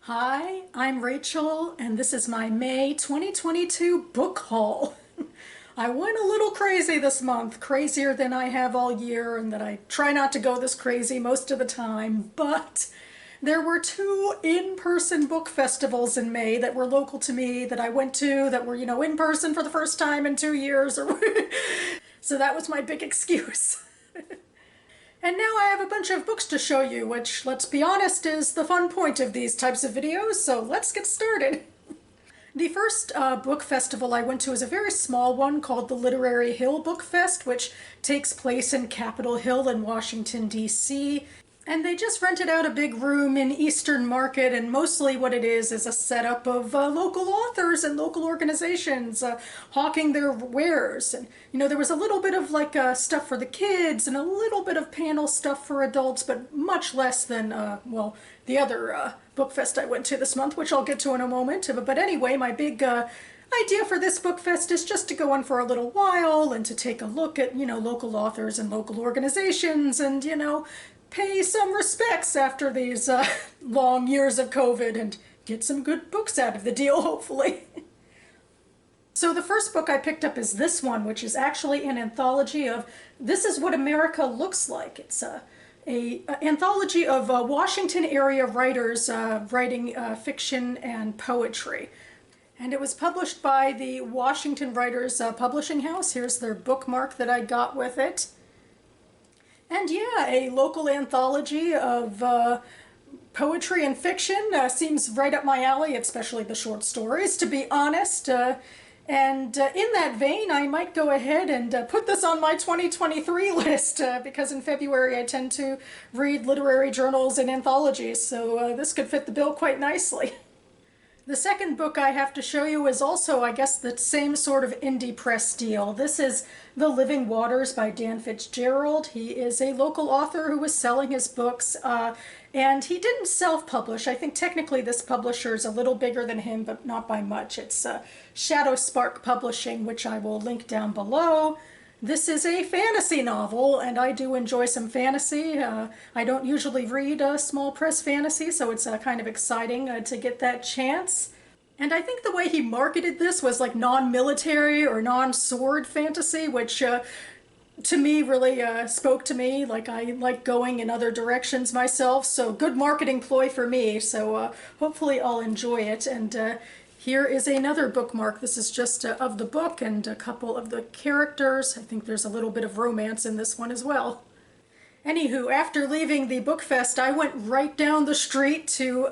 Hi, I'm Rachel, and this is my May 2022 book haul. I went a little crazy this month, crazier than I have all year, and that I try not to go this crazy most of the time, but there were two in-person book festivals in May that were local to me that I went to that were, in person for the first time in 2 years. So that was my big excuse. And now I have a bunch of books to show you, which, let's be honest, is the fun point of these types of videos, so let's get started. The first book festival I went to is a very small one called the Literary Hill Book Fest, which takes place in Capitol Hill in Washington, D.C. And they just rented out a big room in Eastern Market, and mostly what it is a setup of local authors and local organizations hawking their wares. And, there was a little bit of stuff for the kids and a little bit of panel stuff for adults, but much less than, the other book fest I went to this month, which I'll get to in a moment. But anyway, my big idea for this book fest is just to go on for a little while and to take a look at, local authors and local organizations and, pay some respects after these long years of COVID and get some good books out of the deal, hopefully. So the first book I picked up is this one, which is actually an anthology of This Is What America Looks Like. It's a anthology of Washington area writers writing fiction and poetry. And it was published by the Washington Writers Publishing House. Here's their bookmark that I got with it. And yeah, a local anthology of poetry and fiction seems right up my alley, especially the short stories, to be honest. And in that vein, I might go ahead and put this on my 2023 list because in February I tend to read literary journals and anthologies, so this could fit the bill quite nicely. The second book I have to show you is also, I guess, the same sort of indie press deal. This is The Living Waters by Dan Fitzgerald. He is a local author who was selling his books, and he didn't self-publish. I think technically this publisher is a little bigger than him, but not by much. It's Shadow Spark Publishing, which I will link down below. This is a fantasy novel, and I do enjoy some fantasy. I don't usually read small press fantasy, so it's kind of exciting to get that chance. And I think the way he marketed this was like non-military or non-sword fantasy, which to me really spoke to me. Like I like going in other directions myself, so good marketing ploy for me. So hopefully I'll enjoy it. And here is another bookmark. This is just of the book and a couple of the characters. I think there's a little bit of romance in this one as well. Anywho, after leaving the book fest, I went right down the street to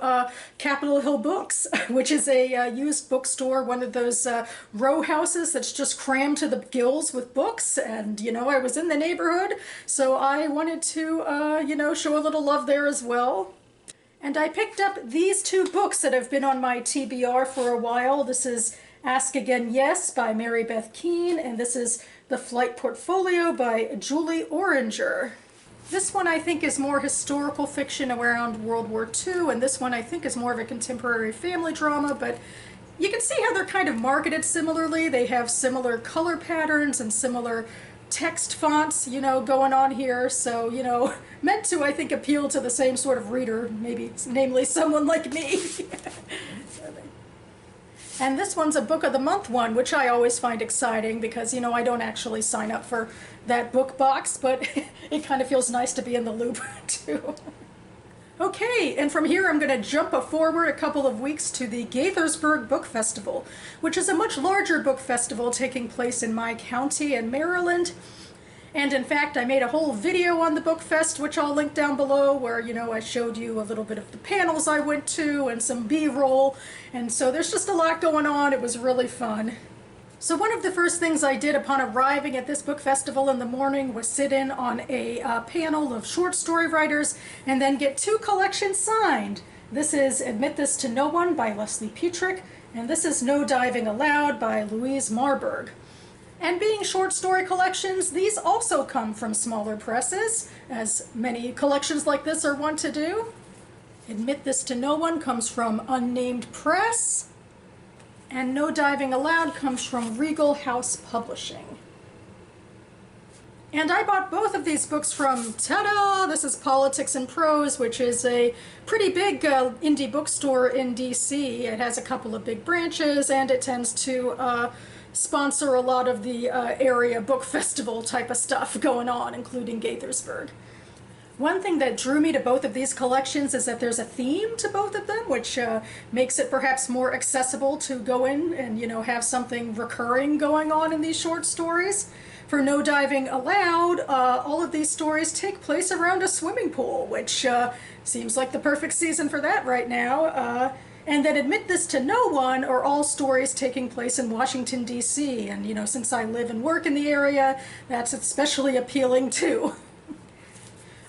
Capitol Hill Books, which is a used bookstore, one of those row houses that's just crammed to the gills with books. And, I was in the neighborhood, so I wanted to, show a little love there as well. And I picked up these two books that have been on my TBR for a while. This is Ask Again Yes by Mary Beth Keane, and this is The Flight Portfolio by Julie Oringer. This one I think is more historical fiction around World War II, and this one I think is more of a contemporary family drama, but you can see how they're kind of marketed similarly. They have similar color patterns and similar text fonts, going on here. So, meant to, I think, appeal to the same sort of reader, maybe, namely someone like me. And this one's a Book of the Month one, which I always find exciting because, I don't actually sign up for that book box, but it kind of feels nice to be in the loop, too. Okay, and from here I'm going to jump forward a couple of weeks to the Gaithersburg Book Festival, which is a much larger book festival taking place in my county in Maryland. And in fact, I made a whole video on the Book Fest, which I'll link down below, where, I showed you a little bit of the panels I went to and some B-roll. And so there's just a lot going on. It was really fun. So one of the first things I did upon arriving at this book festival in the morning was sit in on a panel of short story writers and then get two collections signed. This is Admit This to No One by Leslie Petrick, and this is No Diving Allowed by Louise Marburg. And being short story collections, these also come from smaller presses, as many collections like this are wont to do. Admit This to No One comes from Unnamed Press, and No Diving Allowed comes from Regal House Publishing. And I bought both of these books from, ta-da, this is Politics and Prose, which is a pretty big indie bookstore in DC. It has a couple of big branches, and it tends to sponsor a lot of the area book festival type of stuff going on, including Gaithersburg. One thing that drew me to both of these collections is that there's a theme to both of them, which makes it perhaps more accessible to go in and, have something recurring going on in these short stories. For No Diving Allowed, all of these stories take place around a swimming pool, which seems like the perfect season for that right now. And then Admit This to No One are all stories taking place in Washington, D.C. And, since I live and work in the area, that's especially appealing too.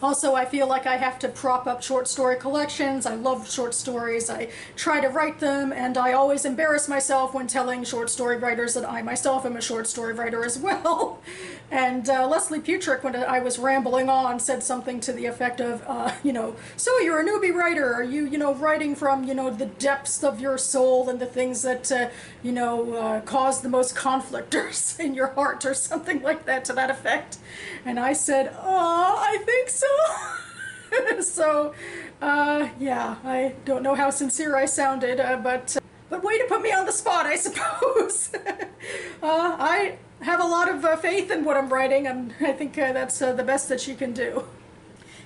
Also, I feel like I have to prop up short story collections. I love short stories. I try to write them, and I always embarrass myself when telling short story writers that I myself am a short story writer as well. And Leslie Putrick, when I was rambling on, said something to the effect of, so you're a newbie writer. Are you, writing from, the depths of your soul and the things that, cause the most conflict in your heart, or something like that, to that effect. And I said, I think so. So, yeah, I don't know how sincere I sounded, but way to put me on the spot, I suppose. I have a lot of faith in what I'm writing, and I think that's the best that you can do.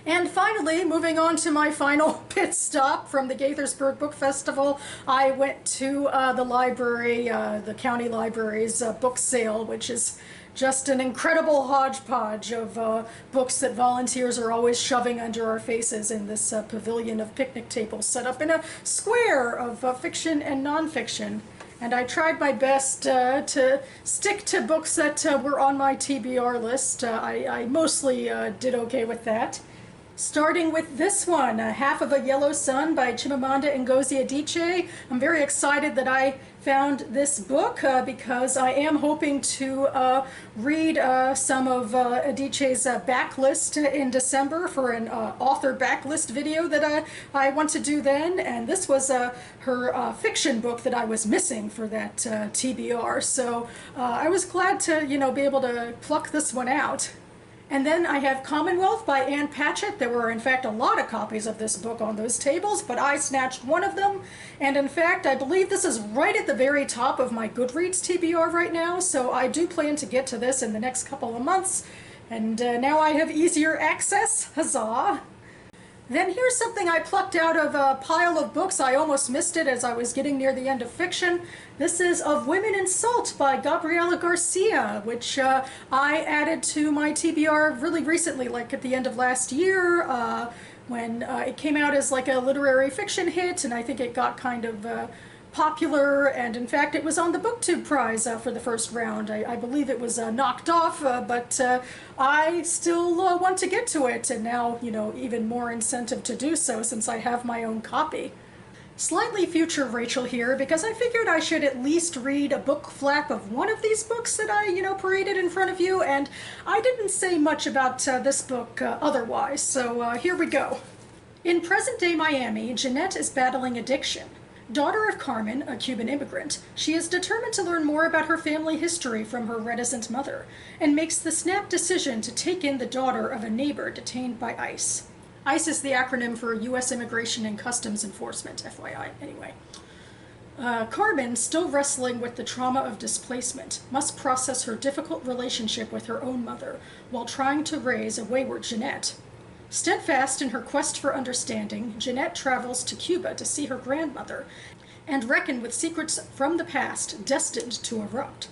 And finally, moving on to my final pit stop from the Gaithersburg Book Festival, I went to the library, the county library's book sale, which is just an incredible hodgepodge of books that volunteers are always shoving under our faces in this pavilion of picnic tables set up in a square of fiction and nonfiction. And I tried my best to stick to books that were on my TBR list. I mostly did okay with that. Starting with this one, Half of a Yellow Sun by Chimamanda Ngozi Adichie. I'm very excited that I found this book because I am hoping to read some of Adichie's backlist in December for an author backlist video that I want to do then. And this was her fiction book that I was missing for that TBR. So I was glad to, be able to pluck this one out. And then I have Commonwealth by Ann Patchett. There were, in fact, a lot of copies of this book on those tables, but I snatched one of them. And in fact, I believe this is right at the very top of my Goodreads TBR right now, so I do plan to get to this in the next couple of months. And now I have easier access. Huzzah! Then here's something I plucked out of a pile of books. I almost missed it as I was getting near the end of fiction. This is Of Women in Salt by Gabriela Garcia, which I added to my TBR really recently, like at the end of last year, when it came out as like a literary fiction hit, and I think it got kind of popular, and in fact it was on the BookTube prize for the first round. I believe it was knocked off, but I still want to get to it, and now, even more incentive to do so since I have my own copy. Slightly future Rachel here, because I figured I should at least read a book flap of one of these books that I, paraded in front of you, and I didn't say much about this book otherwise, so here we go. In present-day Miami, Jeanette is battling addiction. Daughter of Carmen, a Cuban immigrant, she is determined to learn more about her family history from her reticent mother, and makes the snap decision to take in the daughter of a neighbor detained by ICE. ICE is the acronym for U.S. Immigration and Customs Enforcement, FYI, anyway. Carmen, still wrestling with the trauma of displacement, must process her difficult relationship with her own mother while trying to raise a wayward Jeanette. Steadfast in her quest for understanding, Jeanette travels to Cuba to see her grandmother and reckon with secrets from the past destined to erupt.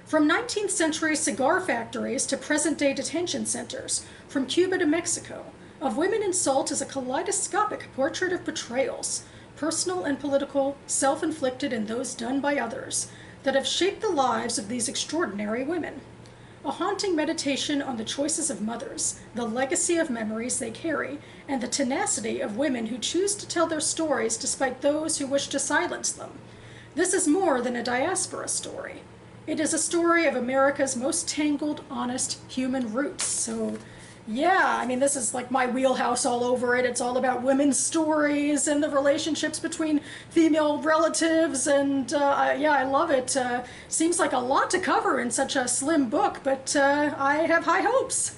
From 19th century cigar factories to present-day detention centers, from Cuba to Mexico, Of Women in Salt is a kaleidoscopic portrait of betrayals, personal and political, self-inflicted and those done by others, that have shaped the lives of these extraordinary women. A haunting meditation on the choices of mothers, the legacy of memories they carry, and the tenacity of women who choose to tell their stories despite those who wish to silence them. This is more than a diaspora story. It is a story of America's most tangled, honest human roots. So Yeah, I mean, this is like my wheelhouse all over it. It's all about women's stories and the relationships between female relatives, and yeah, I love it. Seems like a lot to cover in such a slim book, but I have high hopes.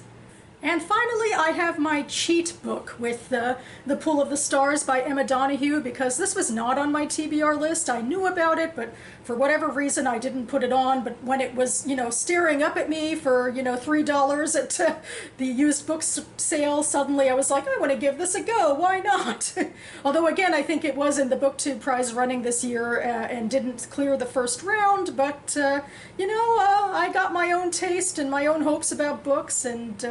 And finally, I have my cheat book with The Pool of the Stars by Emma Donoghue, because this was not on my TBR list. I knew about it, but for whatever reason, I didn't put it on. But when it was, staring up at me for, $3 at the used books sale, suddenly I was like, I want to give this a go. Why not? Although, again, I think it was in the BookTube prize running this year and didn't clear the first round. But, I got my own taste and my own hopes about books, and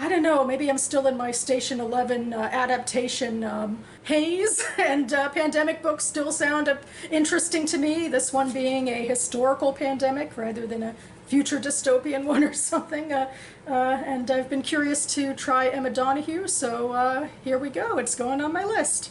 I don't know, maybe I'm still in my Station 11 adaptation haze, and pandemic books still sound interesting to me, this one being a historical pandemic rather than a future dystopian one or something. And I've been curious to try Emma Donoghue, so here we go, it's going on my list.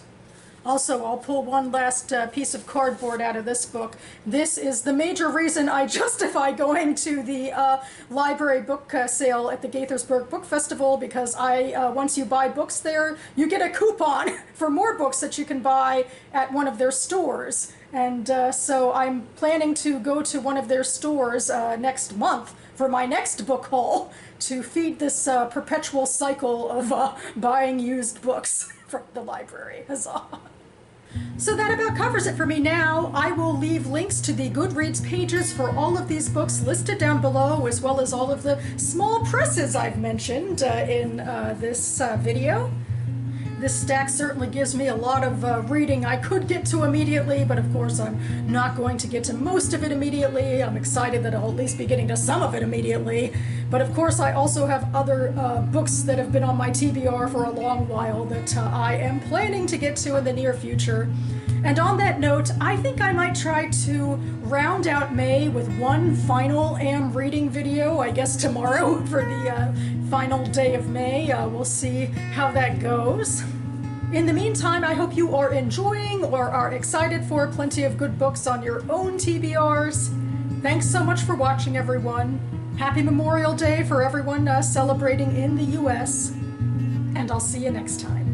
Also, I'll pull one last piece of cardboard out of this book. This is the major reason I justify going to the library book sale at the Gaithersburg Book Festival, because once you buy books there, you get a coupon for more books that you can buy at one of their stores. And so I'm planning to go to one of their stores next month for my next book haul to feed this perpetual cycle of buying used books from the library. Huzzah. So that about covers it for me now. I will leave links to the Goodreads pages for all of these books listed down below, as well as all of the small presses I've mentioned in this video. This stack certainly gives me a lot of reading I could get to immediately, but of course I'm not going to get to most of it immediately. I'm excited that I'll at least be getting to some of it immediately. But of course I also have other books that have been on my TBR for a long while that I am planning to get to in the near future. And on that note, I think I might try to round out May with one final am reading video, I guess tomorrow for the final day of May. We'll see how that goes. In the meantime, I hope you are enjoying or are excited for plenty of good books on your own TBRs. Thanks so much for watching, everyone. Happy Memorial Day for everyone celebrating in the US. And I'll see you next time.